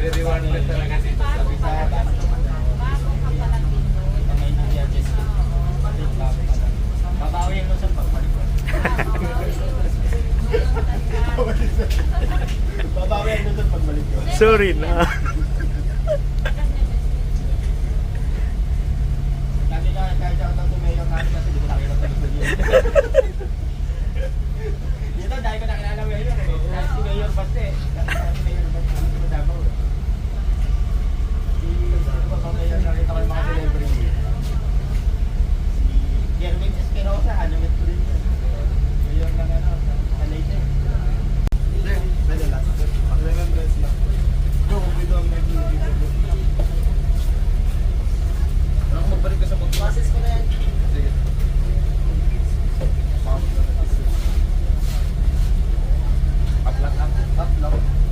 Very wanted talaga dito sa Bisaya. Babawi mo sa pagbalik. Babawi mo sa pagbalik. Sorry na. Lagi ka kahit ako ng tumayo kasi hindi ko nakita sa gusto niyo. Dito dahil ko nakilala mo yun. Dahil si Mayor Baste. Si Mayor Baste. Hindi ko damo. Sino ba bang Mayor nakita ko yung mga celebrity? Si Gerwin Esperosa. Ano met ko rin yun. Mayor ng ano. Malaysia. Dali lang. Remembrance lang. No, we don't make it. Ano magbalik ka sa Process ko na yan. Sige. Up lang.